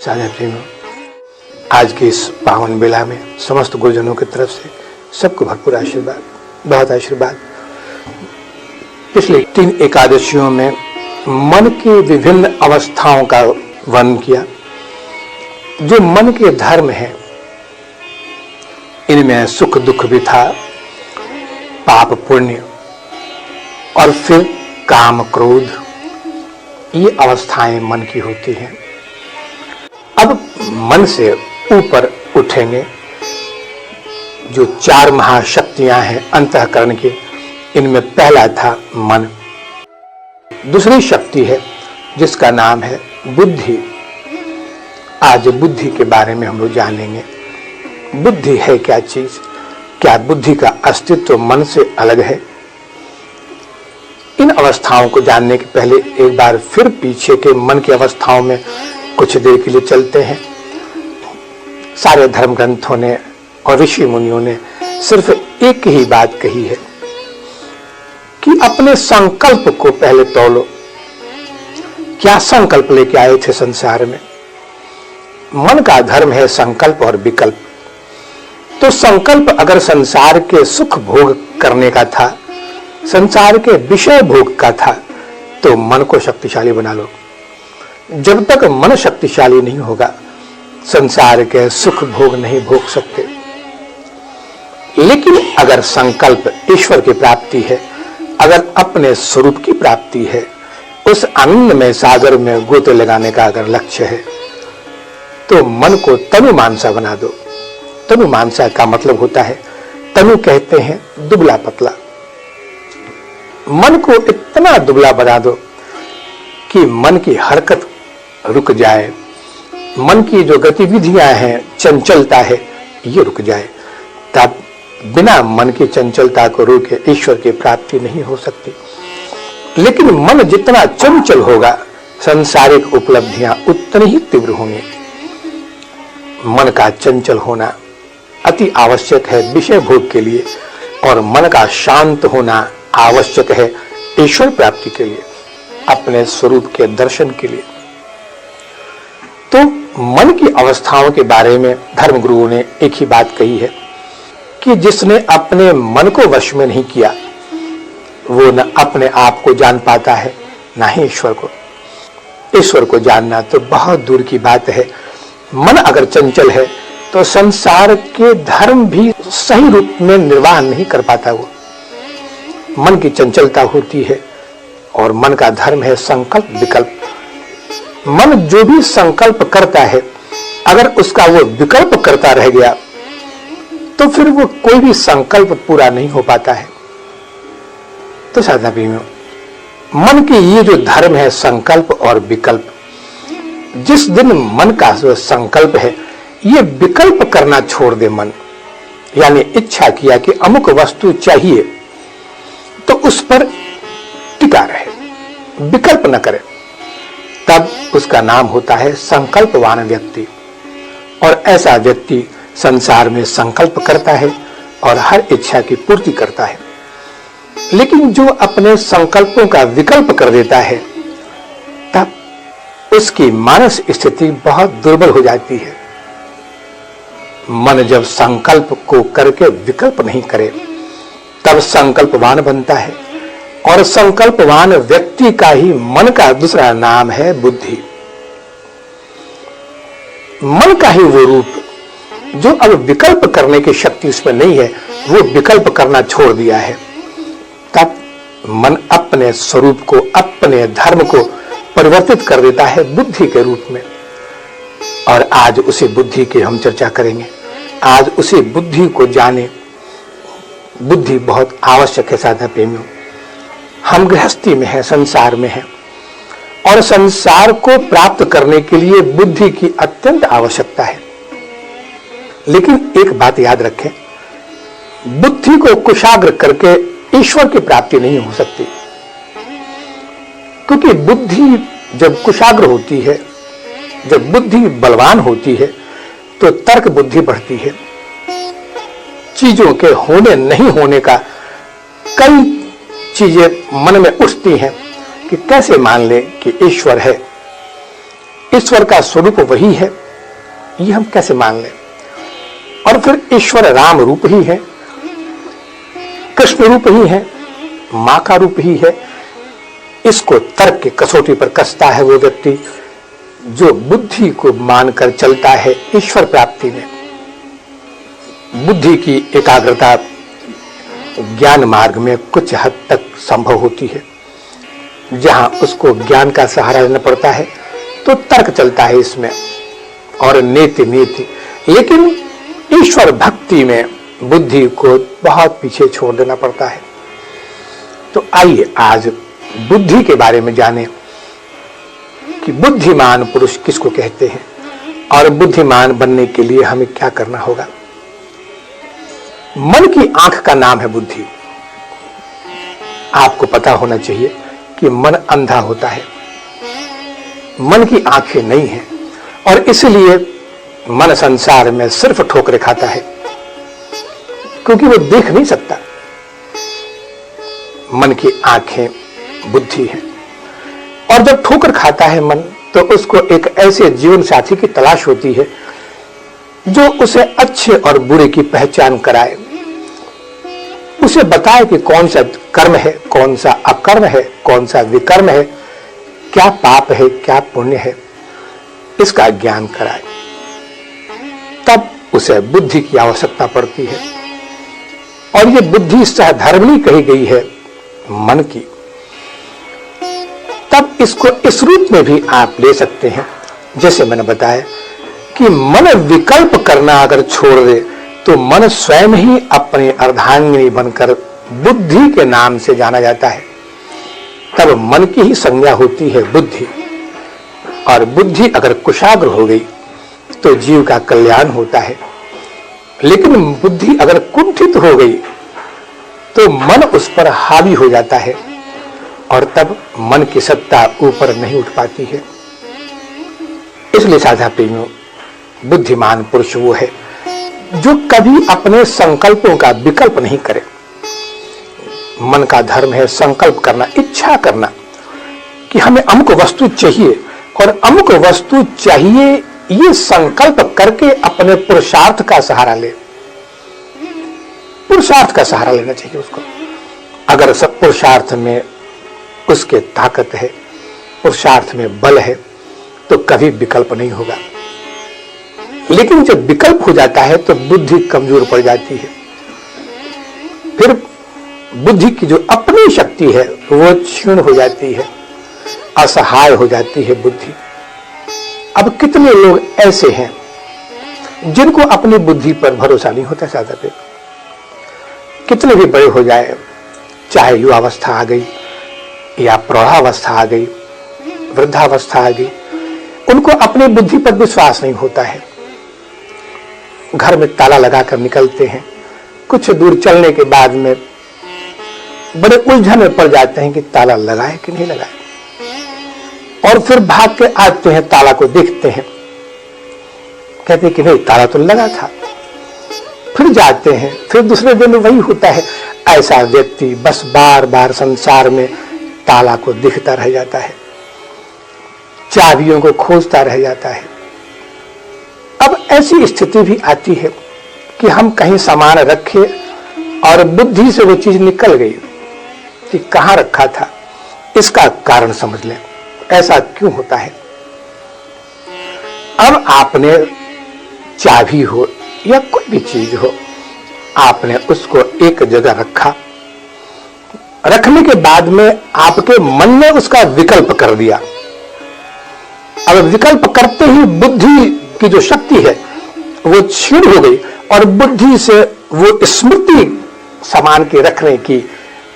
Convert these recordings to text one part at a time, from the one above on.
साझा प्रेमियों, आज की इस पावन बेला में समस्त गुरुजनों की तरफ से सबको भरपूर आशीर्वाद, बहुत आशीर्वाद। पिछले 3 एकादशियों में मन की विभिन्न अवस्थाओं का वर्णन किया। जो मन के धर्म हैं, इनमें सुख दुख भी था, पाप पुण्य और फिर काम क्रोध, ये अवस्थाएं मन की होती हैं। अब मन से ऊपर उठेंगे। जो 4 महाशक्तियां हैं अंतःकरण की, इनमें पहला था मन। दूसरी शक्ति है जिसका नाम है बुद्धि। आज बुद्धि के बारे में हम लोग जानेंगे। बुद्धि है क्या चीज? क्या बुद्धि का अस्तित्व मन से अलग है? इन अवस्थाओं को जानने के पहले एक बार फिर पीछे के मन की अवस्थाओं में कुछ देर के लिए चलते हैं। सारे धर्म ग्रंथों ने और ऋषि मुनियों ने सिर्फ एक ही बात कही है कि अपने संकल्प को पहले तोलो। क्या संकल्प लेके आए थे संसार में? मन का धर्म है संकल्प और विकल्प। तो संकल्प अगर संसार के सुख भोग करने का था, संसार के विषय भोग का था, तो मन को शक्तिशाली बना लो। जब तक मन शक्तिशाली नहीं होगा, संसार के सुख भोग नहीं भोग सकते। लेकिन अगर संकल्प ईश्वर की प्राप्ति है, अगर अपने स्वरूप की प्राप्ति है, उस आनंद में सागर में गोते लगाने का अगर लक्ष्य है, तो मन को तनु मानसा बना दो। तनु मानसा का मतलब होता है, तनु कहते हैं दुबला पतला। मन को इतना दुबला बना दो कि मन की हरकत रुक जाए, मन की जो गतिविधियां हैं, चंचलता है, ये रुक जाए। तब बिना मन की चंचलता को रोके ईश्वर की प्राप्ति नहीं हो सकती। लेकिन मन जितना चंचल होगा, सांसारिक उपलब्धियां उतनी ही तीव्र होंगी। मन का चंचल होना अति आवश्यक है विषय भोग के लिए, और मन का शांत होना आवश्यक है ईश्वर प्राप्ति के लिए, अपने स्वरूप के दर्शन के लिए। तो मन की अवस्थाओं के बारे में धर्म गुरुओं ने एक ही बात कही है कि जिसने अपने मन को वश में नहीं किया, वो न अपने आप को जान पाता है, न ही ईश्वर को। ईश्वर को जानना तो बहुत दूर की बात है। मन अगर चंचल है तो संसार के धर्म भी सही रूप में निर्वाह नहीं कर पाता। वो मन की चंचलता होती है, और मन का धर्म है संकल्प विकल्प। मन जो भी संकल्प करता है, अगर उसका वो विकल्प करता रह गया, तो फिर वो कोई भी संकल्प पूरा नहीं हो पाता है। तो साधना प्रेमियों, मन के ये जो धर्म है संकल्प और विकल्प, जिस दिन मन का जो संकल्प है ये विकल्प करना छोड़ दे मन, यानी इच्छा किया कि अमुक वस्तु चाहिए, तो उस पर टिका रहे, विकल्प न करे, तब उसका नाम होता है संकल्पवान व्यक्ति। और ऐसा व्यक्ति संसार में संकल्प करता है और हर इच्छा की पूर्ति करता है। लेकिन जो अपने संकल्पों का विकल्प कर देता है, तब उसकी मानस स्थिति बहुत दुर्बल हो जाती है। मन जब संकल्प को करके विकल्प नहीं करे, तब संकल्पवान बनता है, और संकल्पवान व्यक्ति का ही मन का दूसरा नाम है बुद्धि। मन का ही वो रूप जो अब विकल्प करने की शक्ति उसमें नहीं है, वो विकल्प करना छोड़ दिया है, तब मन अपने स्वरूप को, अपने धर्म को परिवर्तित कर देता है बुद्धि के रूप में। और आज उसी बुद्धि की हम चर्चा करेंगे। आज उसी बुद्धि को जाने। बुद्धि बहुत आवश्यक है साधना प्रेमियों। हम गृहस्थी में है, संसार में है, और संसार को प्राप्त करने के लिए बुद्धि की अत्यंत आवश्यकता है। लेकिन एक बात याद रखें, बुद्धि को कुशाग्र करके ईश्वर की प्राप्ति नहीं हो सकती। क्योंकि बुद्धि जब कुशाग्र होती है, जब बुद्धि बलवान होती है, तो तर्क बुद्धि बढ़ती है। चीजों के होने नहीं होने का कई चीजें मन में उठती हैं कि कैसे मान ले कि ईश्वर है। ईश्वर का स्वरूप वही है, ये हम कैसे मान लें? और फिर ईश्वर राम रूप ही है, कृष्ण रूप ही है, मां का रूप ही है। इसको तर्क की कसौटी पर कसता है वो व्यक्ति जो बुद्धि को मानकर चलता है ईश्वर प्राप्ति में। बुद्धि की एकाग्रता ज्ञान मार्ग में कुछ हद तक संभव होती है, जहां उसको ज्ञान का सहारा लेना पड़ता है तो तर्क चलता है इसमें और नीति नीति। लेकिन ईश्वर भक्ति में बुद्धि को बहुत पीछे छोड़ देना पड़ता है। तो आइए आज बुद्धि के बारे में जानें कि बुद्धिमान पुरुष किसको कहते हैं और बुद्धिमान बनने के लिए हमें क्या करना होगा। मन की आंख का नाम है बुद्धि। आपको पता होना चाहिए कि मन अंधा होता है, मन की आंखें नहीं हैं और इसलिए मन संसार में सिर्फ ठोकरें खाता है, क्योंकि वो देख नहीं सकता। मन की आंखें बुद्धि है और जब ठोकर खाता है मन, तो उसको एक ऐसे जीवन साथी की तलाश होती है जो उसे अच्छे और बुरे की पहचान कराए, उसे बताए कि कौन सा कर्म है, कौन सा अकर्म है, कौन सा विकर्म है, क्या पाप है, क्या पुण्य है, इसका ज्ञान कराए। तब उसे बुद्धि की आवश्यकता पड़ती है और ये बुद्धि सहधर्मिणी कही गई है मन की। तब इसको इस रूप में भी आप ले सकते हैं, जैसे मैंने बताया कि मन विकल्प करना अगर छोड़ दे तो मन स्वयं ही अपनी अर्धांगिनी बनकर बुद्धि के नाम से जाना जाता है। तब मन की ही संज्ञा होती है बुद्धि, और बुद्धि अगर कुशाग्र हो गई तो जीव का कल्याण होता है। लेकिन बुद्धि अगर कुंठित हो गई तो मन उस पर हावी हो जाता है और तब मन की सत्ता ऊपर नहीं उठ पाती है। इसलिए साधा प्रेमियों, बुद्धिमान पुरुष वो है जो कभी अपने संकल्पों का विकल्प नहीं करे। मन का धर्म है संकल्प करना, इच्छा करना कि हमें अमुक वस्तु चाहिए और अमुक वस्तु चाहिए, ये संकल्प करके अपने पुरुषार्थ का सहारा ले। पुरुषार्थ का सहारा लेना चाहिए उसको। अगर सब पुरुषार्थ में उसके ताकत है, पुरुषार्थ में बल है, तो कभी विकल्प नहीं होगा। लेकिन जब विकल्प हो जाता है तो बुद्धि कमजोर पड़ जाती है। फिर बुद्धि की जो अपनी शक्ति है वो क्षीण हो जाती है, असहाय हो जाती है बुद्धि। अब कितने लोग ऐसे हैं जिनको अपनी बुद्धि पर भरोसा नहीं होता। ज्यादा पे कितने भी बड़े हो जाए, चाहे युवावस्था आ गई या प्रौढ़ावस्था आ गई, वृद्धावस्था आ गई, उनको अपनी बुद्धि पर विश्वास नहीं होता है। घर में ताला लगाकर निकलते हैं, कुछ दूर चलने के बाद में बड़े उलझन में पड़ जाते हैं कि ताला लगाए कि नहीं लगाए, और फिर भाग के आते हैं, ताला को देखते हैं, कहते हैं कि नहीं ताला तो लगा था। फिर जाते हैं, फिर दूसरे दिन वही होता है। ऐसा व्यक्ति बस बार बार संसार में ताला को देखता रह जाता है, चाबियों को खोजता रह जाता है। अब ऐसी स्थिति भी आती है कि हम कहीं सामान रखे और बुद्धि से वो चीज निकल गई कि कहां रखा था। इसका कारण समझ लें, ऐसा क्यों होता है। अब आपने चाबी हो या कोई भी चीज हो, आपने उसको एक जगह रखा, रखने के बाद में आपके मन ने उसका विकल्प कर दिया। अब विकल्प करते ही बुद्धि की जो शक्ति है वो क्षीण हो गई और बुद्धि से वो स्मृति सामान के रखने की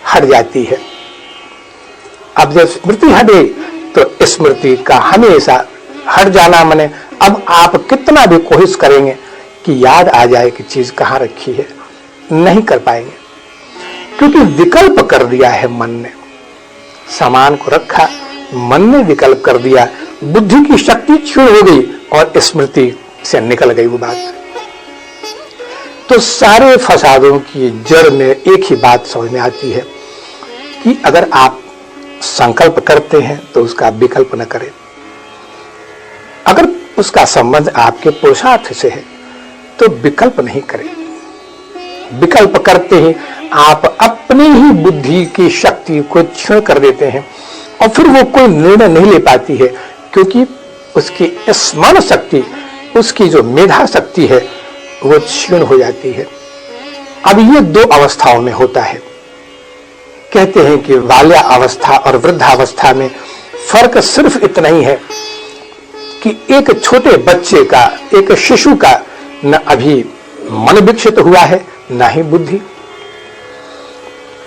हट जाती है। अब जब स्मृति हट गई तो स्मृति का हमेशा हट जाना माने अब आप कितना भी कोशिश करेंगे कि याद आ जाए कि चीज कहां रखी है, नहीं कर पाएंगे, क्योंकि विकल्प कर दिया है मन ने। सामान को रखा, मन ने विकल्प कर दिया, बुद्धि की शक्ति क्षीण हो गई और स्मृति से निकल गई वो बात। तो सारे फसादों की जड़ में एक ही बात समझ में आती है कि अगर आप संकल्प करते हैं तो उसका विकल्प न करें। उसका संबंध आपके पुरुषार्थ से है, तो विकल्प नहीं करें। विकल्प करते ही आप अपनी ही बुद्धि की शक्ति को क्षीण कर देते हैं और फिर वो कोई निर्णय नहीं ले पाती है, क्योंकि उसकी स्मरण शक्ति, उसकी जो मेधा शक्ति है वो क्षीण हो जाती है। अब ये दो अवस्थाओं में होता है। कहते हैं कि बाल्यावस्था और वृद्धावस्था में फर्क सिर्फ इतना ही है कि एक छोटे बच्चे का, एक शिशु का न अभी मन विकसित हुआ है न ही बुद्धि।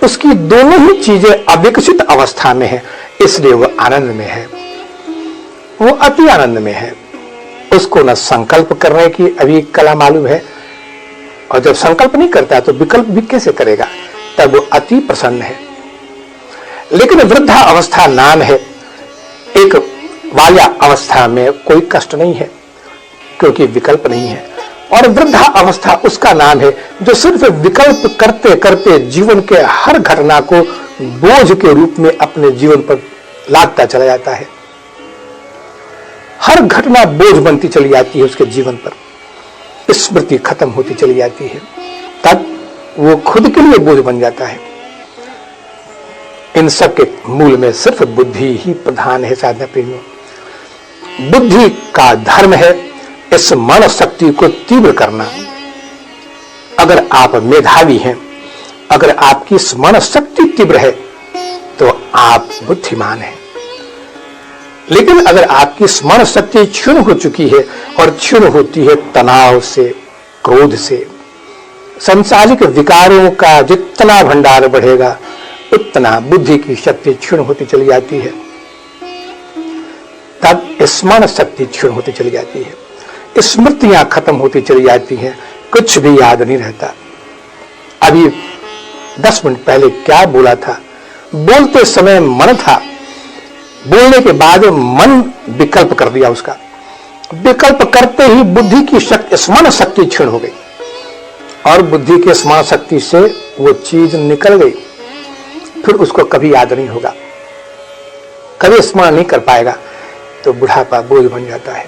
उसकी दोनों ही चीजें अविकसित अवस्था में है, इसलिए वो आनंद में है, वो अति आनंद में है। उसको न संकल्प करने की अभी कला मालूम है, और जब संकल्प नहीं करता तो विकल्प भी कैसे करेगा, तब वो अति प्रसन्न है। लेकिन वृद्धा अवस्था नाम है, एक बाल्या अवस्था में कोई कष्ट नहीं है क्योंकि विकल्प नहीं है, और वृद्धा अवस्था उसका नाम है जो सिर्फ विकल्प करते करते जीवन के हर घटना को बोझ के रूप में अपने जीवन पर लादता चला जाता है। हर घटना बोझ बनती चली जाती है उसके जीवन पर, स्मृति खत्म होती चली जाती है, तब वो खुद के लिए बोझ बन जाता है। इन सब के मूल में सिर्फ बुद्धि ही प्रधान है। साधना प्रेमियों, बुद्धि का धर्म है इस मन शक्ति को तीव्र करना। अगर आप मेधावी हैं, अगर आपकी स्मरण शक्ति तीव्र है तो आप बुद्धिमान हैं। लेकिन अगर आपकी स्मरण शक्ति क्षीण हो चुकी है, और क्षीण होती है तनाव से, क्रोध से, सांसारिक विकारों का जितना भंडार बढ़ेगा उतना बुद्धि की शक्ति क्षीण होती चली जाती है। तब स्मरण शक्ति क्षीण होती चली जाती है, स्मृतियां खत्म होती चली जाती हैं, कुछ भी याद नहीं रहता। अभी 10 मिनट पहले क्या बोला था, बोलते समय मन था, बोलने के बाद मन विकल्प कर दिया उसका। विकल्प करते ही बुद्धि की शक्ति, स्मरण शक्ति क्षीण हो गई, और बुद्धि के स्मरण शक्ति से वो चीज निकल गई, फिर उसको कभी याद नहीं होगा, कभी स्मरण नहीं कर पाएगा, तो बुढ़ापा बोझ बन जाता है।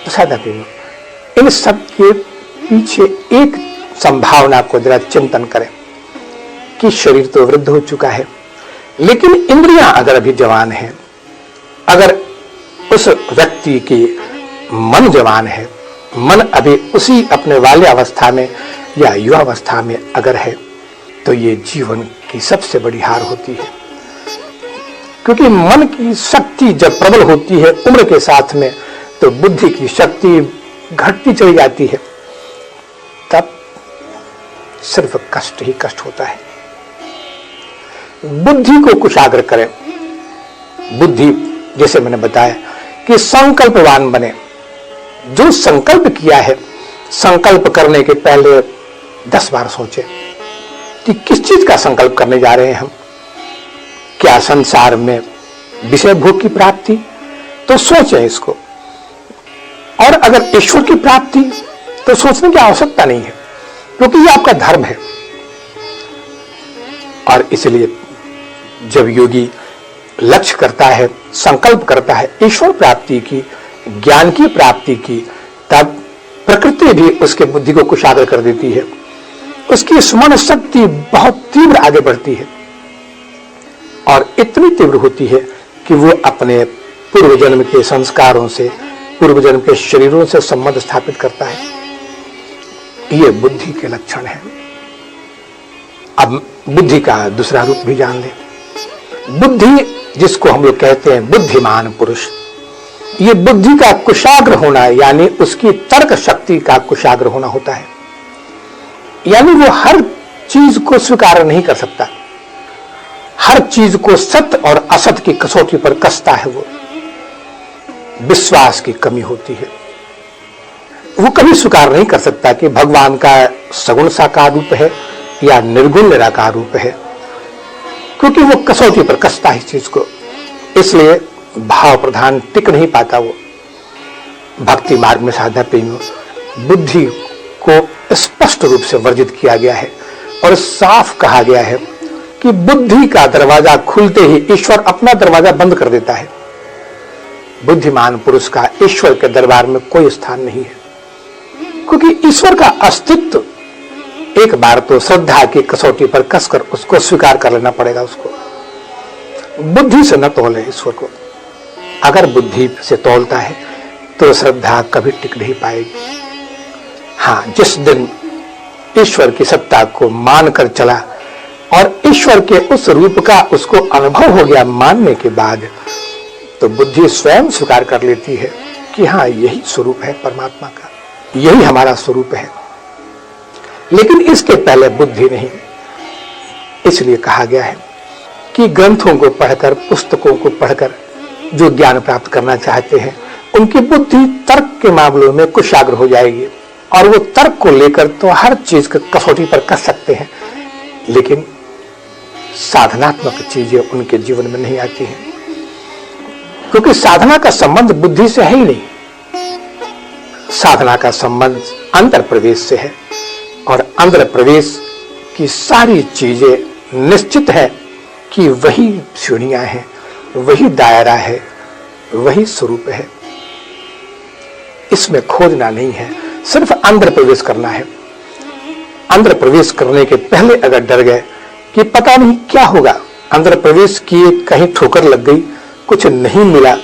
तो साधा इन सब के पीछे एक संभावना को जरा चिंतन करें कि शरीर तो वृद्ध हो चुका है, लेकिन इंद्रियां अगर अभी जवान है, अगर उस व्यक्ति की मन जवान है, मन अभी उसी अपने वाले अवस्था में या युवा अवस्था में अगर है, तो ये जीवन की सबसे बड़ी हार होती है। क्योंकि मन की शक्ति जब प्रबल होती है उम्र के साथ में, तो बुद्धि की शक्ति घटती चली जाती है, तब सिर्फ कष्ट ही कष्ट होता है। बुद्धि को कुशाग्र करें। बुद्धि, जैसे मैंने बताया कि संकल्पवान बने। जो संकल्प किया है, संकल्प करने के पहले 10 बार सोचें कि किस चीज का संकल्प करने जा रहे हैं हम। क्या संसार में विषय भोग की प्राप्ति, तो सोचें इसको। और अगर ईश्वर की प्राप्ति, तो सोचने की आवश्यकता नहीं है, क्योंकि ये आपका धर्म है। और इसलिए जब योगी लक्ष्य करता है, संकल्प करता है ईश्वर प्राप्ति की, ज्ञान की प्राप्ति की, तब प्रकृति भी उसके बुद्धि को कुशाग्र कर देती है। उसकी स्मरण शक्ति बहुत तीव्र आगे बढ़ती है, और इतनी तीव्र होती है कि वो अपने पूर्व जन्म के संस्कारों से, पूर्व जन्म के शरीरों से संबंध स्थापित करता है। ये बुद्धि के लक्षण है। अब बुद्धि का दूसरा रूप भी जान लें। बुद्धि, जिसको हम लोग कहते हैं बुद्धिमान पुरुष, ये बुद्धि का कुशाग्र होना, यानी उसकी तर्क शक्ति का कुशाग्र होना होता है। यानी वो हर चीज को स्वीकार नहीं कर सकता, हर चीज को सत्य और असत्य की कसौटी पर कसता है। वो विश्वास की कमी होती है। वो कभी स्वीकार नहीं कर सकता कि भगवान का सगुण साकार रूप है या निर्गुण निराकार रूप है, क्योंकि वो कसौटी पर कसता है इस चीज को। इसलिए भाव प्रधान टिक नहीं पाता। वो भक्ति मार्ग में साधना प्रेमियों, बुद्धि को स्पष्ट रूप से वर्जित किया गया है और साफ कहा गया है कि बुद्धि का दरवाजा खुलते ही ईश्वर अपना दरवाजा बंद कर देता है। बुद्धिमान पुरुष का ईश्वर के दरबार में कोई स्थान नहीं है, क्योंकि ईश्वर का अस्तित्व एक बार तो श्रद्धा की कसौटी पर कसकर उसको स्वीकार कर लेना पड़ेगा। उसको बुद्धि से न तोले ईश्वर को। अगर बुद्धि से तोलता है तो श्रद्धा कभी टिक नहीं पाएगी। हाँ, जिस दिन ईश्वर की सत्ता को मानकर चला और ईश्वर के उस रूप का उसको अनुभव हो गया मानने के बाद, तो बुद्धि स्वयं स्वीकार कर लेती है कि हाँ, यही स्वरूप है परमात्मा का, यही हमारा स्वरूप है। लेकिन इसके पहले बुद्धि नहीं। इसलिए कहा गया है कि ग्रंथों को पढ़कर, पुस्तकों को पढ़कर जो ज्ञान प्राप्त करना चाहते हैं, उनकी बुद्धि तर्क के मामलों में कुशाग्र हो जाएगी और वो तर्क को लेकर तो हर चीज को कसौटी पर कस सकते हैं, लेकिन साधनात्मक चीजें उनके जीवन में नहीं आती हैं, क्योंकि साधना का संबंध बुद्धि से है ही नहीं। साधना का संबंध अंतर प्रवेश से है, और अंतर प्रवेश की सारी चीजें निश्चित है कि वही श्रेणियां हैं, वही दायरा है, वही स्वरूप है। इसमें खोजना नहीं है, सिर्फ अंदर प्रवेश करना है। अंदर प्रवेश करने के पहले अगर डर गए कि पता नहीं क्या होगा, अंदर प्रवेश किए कहीं ठोकर लग गई, कुछ नहीं मिला,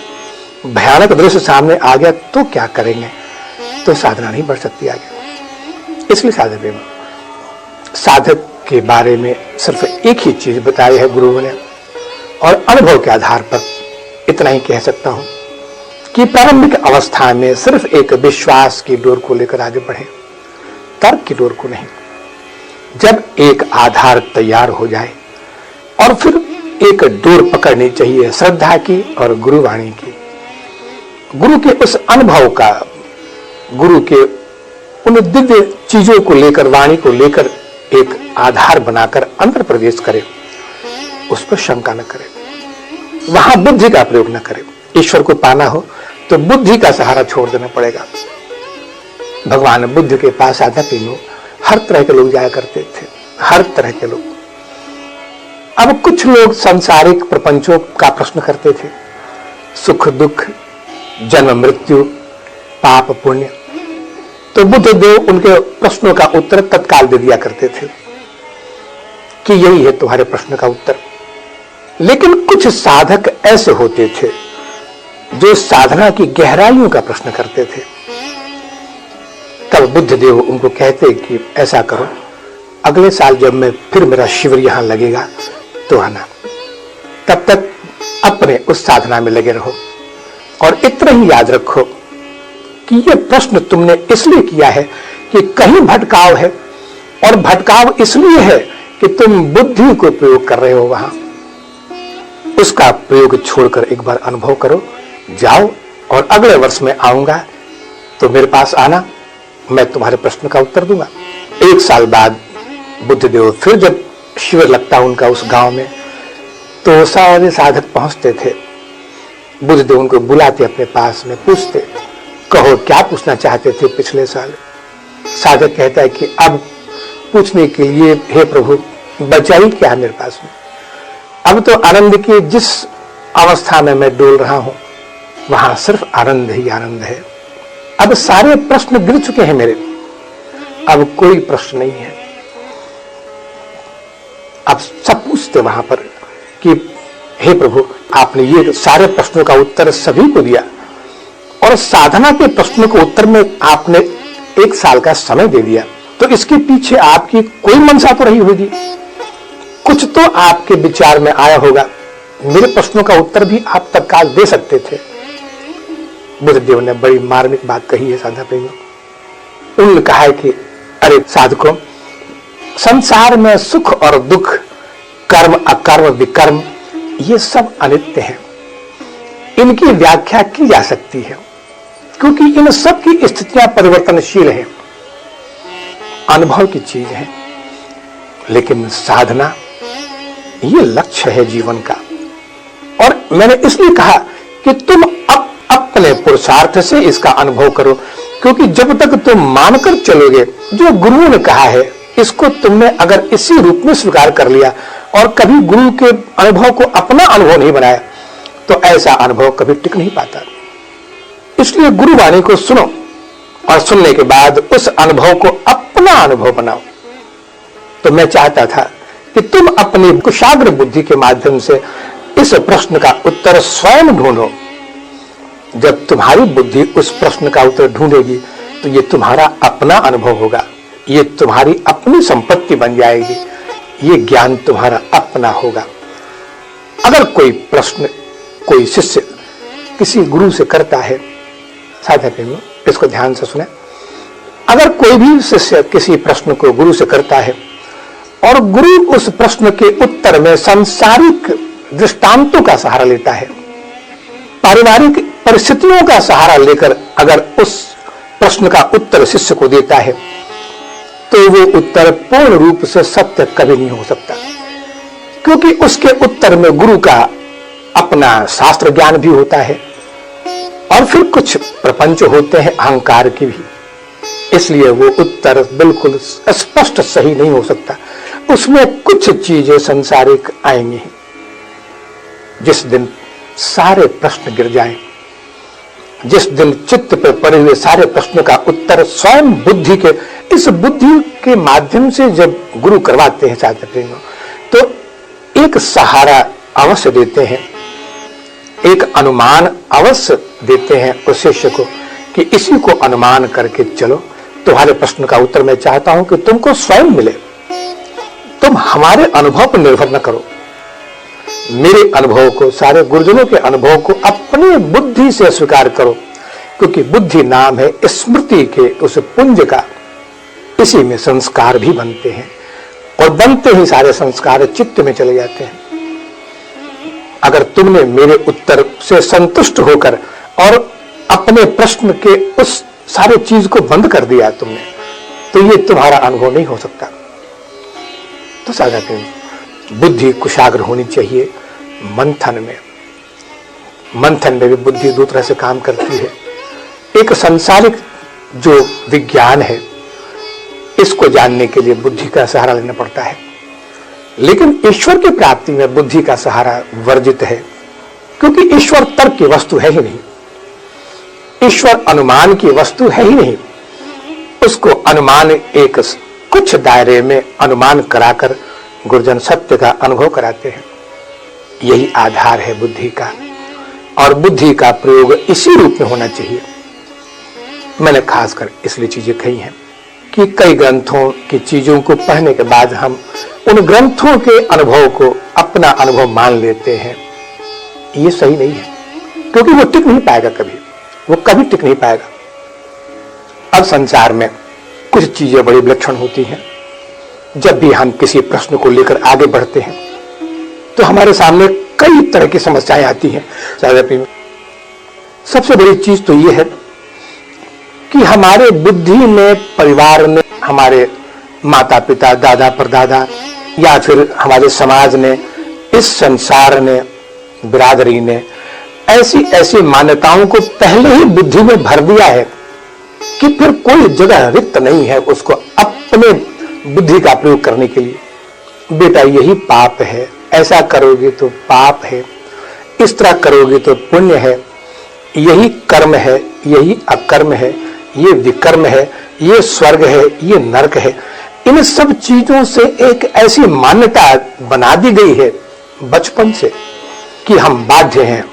भयानक दृश्य सामने आ गया, तो क्या करेंगे? तो साधना नहीं बढ़ सकती आगे। इसलिए साधक के बारे में सिर्फ एक ही चीज बताई है गुरुओं ने, और अनुभव के आधार पर इतना ही कह सकता हूं कि प्रारंभिक अवस्था में सिर्फ एक विश्वास की डोर को लेकर आगे बढ़े, तर्क की डोर को नहीं। जब एक आधार तैयार हो जाए और फिर एक डोर पकड़नी चाहिए श्रद्धा की और गुरुवाणी की, गुरु के उस अनुभव का, गुरु के उन दिव्य चीजों को लेकर, वाणी को लेकर एक आधार बनाकर अंतर प्रवेश करे, उस पर शंका न करे, वहां बुद्धि का प्रयोग न करे। ईश्वर को पाना हो तो बुद्धि का सहारा छोड़ देना पड़ेगा। भगवान बुद्ध के पास आध्यात्मिक में हर तरह के लोग जाया करते थे, हर तरह के लोग। अब कुछ लोग सांसारिक प्रपंचों का प्रश्न करते थे, सुख दुख, जन्म मृत्यु, पाप पुण्य, तो बुद्ध देव उनके प्रश्नों का उत्तर तत्काल दे दिया करते थे कि यही है तुम्हारे प्रश्न का उत्तर। लेकिन कुछ साधक ऐसे होते थे जो साधना की गहराइयों का प्रश्न करते थे। तब बुद्ध देव उनको कहते कि ऐसा करो, अगले साल जब मैं फिर मेरा शिविर यहां लगेगा तो आना, तब तक अपने उस साधना में लगे रहो, और इतना ही याद रखो कि यह प्रश्न तुमने इसलिए किया है कि कहीं भटकाव है, और भटकाव इसलिए है कि तुम बुद्धि को प्रयोग कर रहे हो वहां। उसका प्रयोग छोड़कर एक बार अनुभव करो, जाओ, और अगले वर्ष में आऊंगा तो मेरे पास आना, मैं तुम्हारे प्रश्न का उत्तर दूंगा। एक साल बाद बुद्धदेव फिर जब शिविर लगता उनका उस गांव में, तो सारे साधक पहुंचते थे। बुद्धदेव उनको बुलाते अपने पास में, पूछते, कहो क्या पूछना चाहते थे पिछले साल? साधक कहता है कि अब पूछने के लिए हे प्रभु बचा ही क्या है मेरे पास में, अब तो आनंद की जिस अवस्था में मैं डोल रहा हूं वहां सिर्फ आनंद ही आनंद है। अब सारे प्रश्न गिर चुके हैं मेरे, अब कोई प्रश्न नहीं है। अब सब पूछते वहां पर कि हे प्रभु आपने ये सारे प्रश्नों का उत्तर सभी को दिया, और साधना के प्रश्नों के उत्तर में आपने एक साल का समय दे दिया, तो इसके पीछे आपकी कोई मंशा तो रही होगी, कुछ तो आपके विचार में आया होगा। मेरे प्रश्नों का उत्तर भी आप तत्काल दे सकते थे। बुद्धदेव ने बड़ी मार्मिक बात कही है साधना प्रेमियों। उन्होंने कहा है कि अरे साधकों, संसार में सुख और दुख, कर्म अकर्म विकर्म, ये सब अनित्य है। इनकी व्याख्या की जा सकती है क्योंकि इन सब की स्थितियां परिवर्तनशील हैं, अनुभव की चीज है। लेकिन साधना ये लक्ष्य है जीवन का। और मैंने इसलिए कहा कि तुम अपने पुरुषार्थ से इसका अनुभव करो, क्योंकि जब तक तुम मानकर चलोगे जो गुरुओं ने कहा है, इसको तुमने अगर इसी रूप में स्वीकार कर लिया और कभी गुरु के अनुभव को अपना अनुभव नहीं बनाया, तो ऐसा अनुभव कभी टिक नहीं पाता। इसलिए गुरु वाणी को सुनो और सुनने के बाद उस अनुभव को अपना अनुभव बनाओ। तो मैं चाहता था कि तुम अपनी कुशाग्र बुद्धि के माध्यम से इस प्रश्न का उत्तर स्वयं ढूंढो। जब तुम्हारी बुद्धि उस प्रश्न का उत्तर ढूंढेगी तो ये तुम्हारा अपना अनुभव होगा, ये तुम्हारी अपनी संपत्ति बन जाएगी, ये ज्ञान तुम्हारा अपना होगा। अगर कोई प्रश्न कोई शिष्य किसी गुरु से करता है, साधक इसको ध्यान से सुने, अगर कोई भी शिष्य किसी प्रश्न को गुरु से करता है और गुरु उस प्रश्न के उत्तर में सांसारिक दृष्टांतों का सहारा लेता है, पारिवारिक परिस्थितियों का सहारा लेकर अगर उस प्रश्न का उत्तर शिष्य को देता है, तो वो उत्तर पूर्ण रूप से सत्य कभी नहीं हो सकता, क्योंकि उसके उत्तर में गुरु का अपना शास्त्र ज्ञान भी होता है और फिर कुछ प्रपंच होते हैं अहंकार के भी। इसलिए वो उत्तर बिल्कुल स्पष्ट सही नहीं हो सकता, उसमें कुछ चीजें संसारिक आएंगी। जिस दिन सारे प्रश्न गिर जाएं, जिस दिन चित्त पर पड़े हुए सारे प्रश्नों का उत्तर स्वयं बुद्धि के, इस बुद्धि के माध्यम से जब गुरु करवाते हैं साधक, तो एक सहारा अवश्य देते हैं, एक अनुमान अवश्य देते हैं उस शिष्य को कि इसी को अनुमान करके चलो। तुम्हारे प्रश्न का उत्तर मैं चाहता हूं कि तुमको स्वयं मिले, तुम हमारे अनुभव पर निर्भर न करो, मेरे अनुभव को, सारे गुरुजनों के अनुभव को अपनी बुद्धि से स्वीकार करो, क्योंकि बुद्धि नाम है स्मृति के उस पुंज का, इसी में संस्कार भी बनते हैं और बनते ही सारे संस्कार चित्त में चले जाते हैं। अगर तुमने मेरे उत्तर से संतुष्ट होकर और अपने प्रश्न के उस सारे चीज को बंद कर दिया तुमने, तो ये तुम्हारा अनुभव नहीं हो सकता। तो साधक बुद्धि कुशाग्र होनी चाहिए। मंथन में भी बुद्धि दो तरह से काम करती है। एक सांसारिक जो विज्ञान है, इसको जानने के लिए बुद्धि का सहारा लेना पड़ता है, लेकिन ईश्वर की प्राप्ति में बुद्धि का सहारा वर्जित है, क्योंकि ईश्वर तर्क की वस्तु है ही नहीं, ईश्वर अनुमान की वस्तु है ही नहीं। उसको अनुमान एक कुछ दायरे में अनुमान कराकर गुरुजन सत्य का अनुभव कराते हैं। यही आधार है बुद्धि का, और बुद्धि का प्रयोग इसी रूप में होना चाहिए। मैंने खासकर इसलिए चीजें कही हैं कि कई ग्रंथों की चीजों को पढ़ने के बाद हम उन ग्रंथों के अनुभव को अपना अनुभव मान लेते हैं। ये सही नहीं है, क्योंकि वो टिक नहीं पाएगा, वो कभी टिक नहीं पाएगा। अब संसार में कुछ चीजें बड़ी विलक्षण होती हैं। जब भी हम किसी प्रश्न को लेकर आगे बढ़ते हैं तो हमारे सामने कई तरह की समस्याएं आती हैं। सबसे बड़ी चीज तो ये है कि हमारे बुद्धि में, परिवार ने, हमारे माता पिता, दादा परदादा, या फिर हमारे समाज ने, इस संसार ने, बिरादरी ने ऐसी ऐसी मान्यताओं को पहले ही बुद्धि में भर दिया है कि फिर कोई जगह रिक्त नहीं है उसको अपने बुद्धि का प्रयोग करने के लिए। बेटा यही पाप है, ऐसा करोगे तो पाप है, इस तरह करोगे तो पुण्य है, यही कर्म है, यही अकर्म है, ये विकर्म है, ये स्वर्ग है, ये नरक है। इन सब चीजों से एक ऐसी मान्यता बना दी गई है बचपन से कि हम बाध्य हैं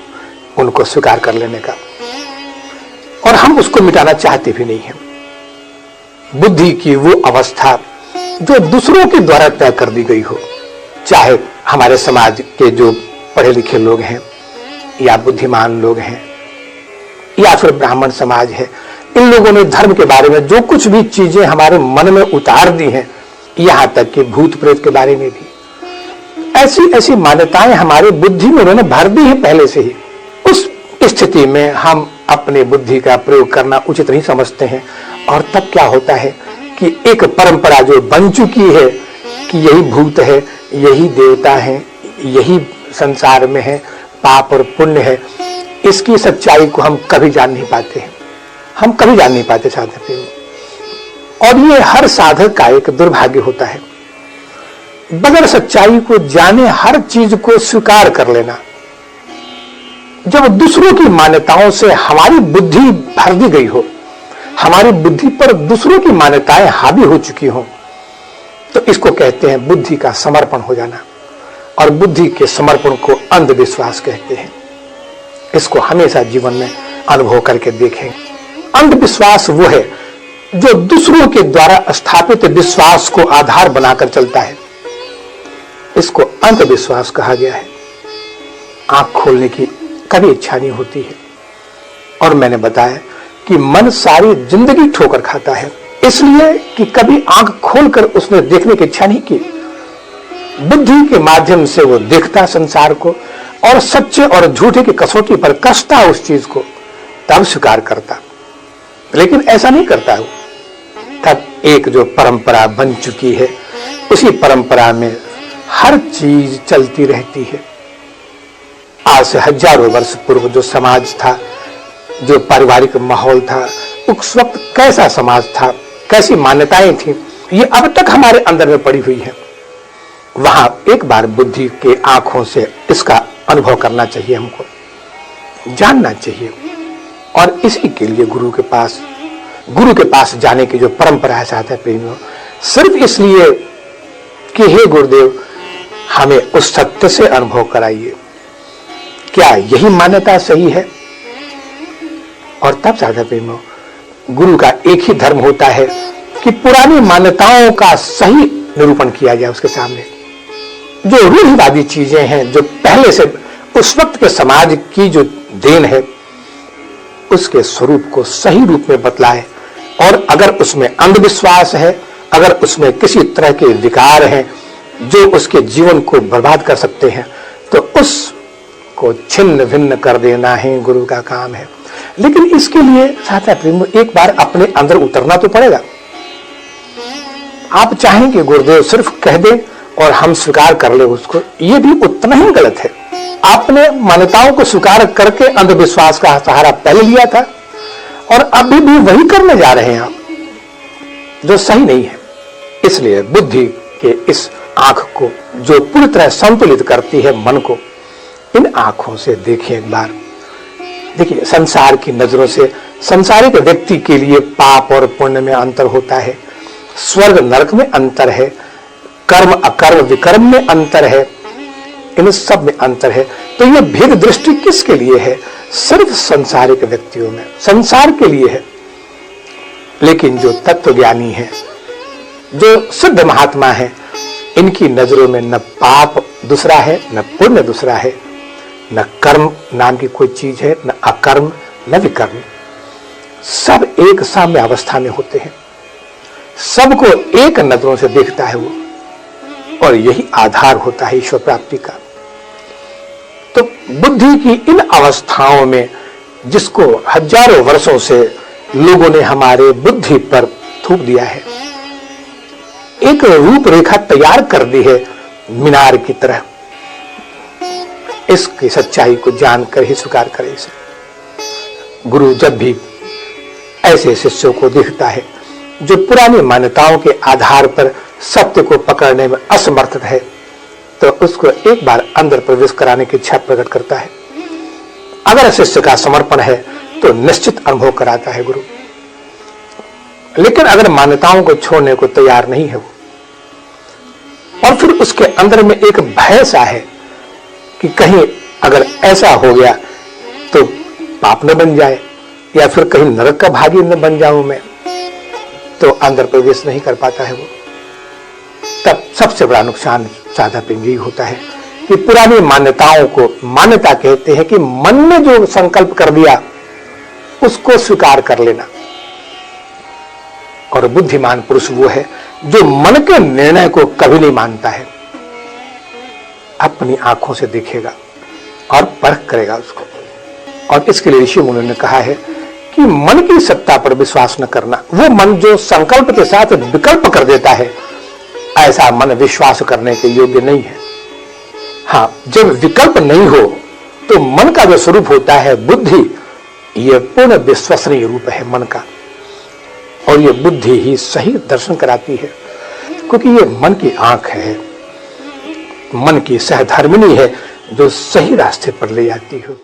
उनको स्वीकार कर लेने का, और हम उसको मिटाना चाहते भी नहीं हैं। बुद्धि की वो अवस्था जो दूसरों के द्वारा तय कर दी गई हो, चाहे हमारे समाज के जो पढ़े लिखे लोग हैं या बुद्धिमान लोग हैं या फिर ब्राह्मण समाज है, इन लोगों ने धर्म के बारे में जो कुछ भी चीजें हमारे मन में उतार दी हैं, यहां तक कि भूत प्रेत के बारे में भी ऐसी ऐसी मान्यताएं हमारे बुद्धि में उन्होंने भर दी है पहले से ही। उस स्थिति में हम अपने बुद्धि का प्रयोग करना उचित नहीं समझते हैं, और तब क्या होता है कि एक परंपरा जो बन चुकी है कि यही भूत है, यही देवता है, यही संसार में है, पाप और पुण्य है, इसकी सच्चाई को हम कभी जान नहीं पाते हैं, हम कभी जान नहीं पाते साधक। और ये हर साधक का एक दुर्भाग्य होता है, बगैर सच्चाई को जाने हर चीज को स्वीकार कर लेना। जब दूसरों की मान्यताओं से हमारी बुद्धि भर दी गई हो, हमारी बुद्धि पर दूसरों की मान्यताएं हावी हो चुकी हो, तो इसको कहते हैं बुद्धि का समर्पण हो जाना। और बुद्धि के समर्पण को अंधविश्वास कहते हैं। इसको हमेशा जीवन में अनुभव करके देखें। अंधविश्वास वो है जो दूसरों के द्वारा स्थापित विश्वास को आधार बनाकर चलता है। इसको अंधविश्वास कहा गया है। आंख खोलने की कभी इच्छा नहीं होती है। और मैंने बताया कि मन सारी जिंदगी ठोकर खाता है, इसलिए कि कभी आंख खोलकर उसने देखने की इच्छा नहीं की। बुद्धि के माध्यम से वो देखता संसार को और सच्चे और झूठे की कसौटी पर कसता उस चीज को, तब स्वीकार करता। लेकिन ऐसा नहीं करता वो। तब एक जो परंपरा बन चुकी है, उसी परंपरा में हर चीज चलती रहती है। आज से हजारों वर्ष पूर्व जो समाज था, जो पारिवारिक माहौल था, उस वक्त कैसा समाज था, कैसी मान्यताएं थी, ये अब तक हमारे अंदर में पड़ी हुई है। वहां एक बार बुद्धि के आंखों से इसका अनुभव करना चाहिए, हमको जानना चाहिए। और इसी के लिए गुरु के पास जाने की जो परंपरा है साथ प्रेमियों, सिर्फ इसलिए कि हे गुरुदेव हमें उस सत्य से अनुभव कराइए, क्या यही मान्यता सही है। और तब साधा प्रेमियों, गुरु का एक ही धर्म होता है कि पुरानी मान्यताओं का सही निरूपण किया जाए उसके सामने। जो रूढ़िवादी चीजें हैं, जो पहले से उस वक्त के समाज की जो देन है, उसके स्वरूप को सही रूप में बतलाए। और अगर उसमें अंधविश्वास है, अगर उसमें किसी तरह के विकार हैं जो उसके जीवन को बर्बाद कर सकते हैं, तो उसको छिन्न भिन्न कर देना ही गुरु का काम है। लेकिन इसके लिए साथ एक बार अपने अंदर उतरना तो पड़ेगा। आप चाहेंगे गुरुदेव सिर्फ कह दे और हम स्वीकार कर ले उसको, ये भी उतना ही गलत है। आपने मान्यताओं को स्वीकार करके अंधविश्वास का सहारा पहले लिया था और अभी भी वही करने जा रहे हैं आप, जो सही नहीं है। इसलिए बुद्धि के इस आंख को जो पूरी तरह संतुलित करती है मन को, इन आंखों से देखिए एक बार। देखिए, संसार की नजरों से संसारिक व्यक्ति के लिए पाप और पुण्य में अंतर होता है, स्वर्ग नरक में अंतर है, कर्म अकर्म विकर्म में अंतर है, इन सब में अंतर है। तो यह भेद दृष्टि किसके लिए है? सिर्फ संसारिक व्यक्तियों में, संसार के लिए है। लेकिन जो तत्वज्ञानी है, जो सिद्ध महात्मा है, इनकी नजरों में न पाप दूसरा है, न पुण्य दूसरा है, न कर्म नाम की कोई चीज है, न अकर्म न विकर्म। सब एक साम्य अवस्था में होते हैं, सबको एक नजरों से देखता है वो, और यही आधार होता है ईश्वर प्राप्ति का। तो बुद्धि की इन अवस्थाओं में, जिसको हजारों वर्षों से लोगों ने हमारे बुद्धि पर थूक दिया है, एक रूपरेखा तैयार कर दी है मीनार की तरह। इसकी सच्चाई को जानकर ही स्वीकार करें इसे। गुरु जब भी ऐसे शिष्यों को देखता है जो पुरानी मान्यताओं के आधार पर सत्य को पकड़ने में असमर्थ है, तो उसको एक बार अंदर प्रवेश कराने की इच्छा प्रकट करता है। अगर शिष्य का समर्पण है तो निश्चित अनुभव कराता है गुरु। लेकिन अगर मान्यताओं को छोड़ने को तैयार नहीं है वो, और फिर उसके अंदर में एक भय सा है कि कहीं अगर ऐसा हो गया तो पाप न बन जाए, या फिर कहीं नरक का भागी न बन जाऊं मैं, तो अंदर प्रवेश नहीं कर पाता है वो। तब सबसे बड़ा नुकसान साधा यही होता है कि पुरानी मान्यताओं को, मान्यता कहते हैं कि मन में जो संकल्प कर दिया उसको स्वीकार कर लेना। और बुद्धिमान पुरुष वो है जो मन के निर्णय को कभी नहीं मानता है, अपनी आंखों से देखेगा और परख करेगा उसको। और इसके लिए ऋषि मुनियों ने कहा है कि मन की सत्ता पर विश्वास न करना। वो मन जो संकल्प के साथ विकल्प कर देता है, ऐसा मन विश्वास करने के योग्य नहीं है। हाँ, जब विकल्प नहीं हो तो मन का जो स्वरूप होता है बुद्धि, ये पूर्ण विश्वसनीय रूप है मन का। और ये बुद्धि ही सही दर्शन कराती है, क्योंकि ये मन की आंख है, मन की सहधर्मिणी है जो सही रास्ते पर ले जाती हो।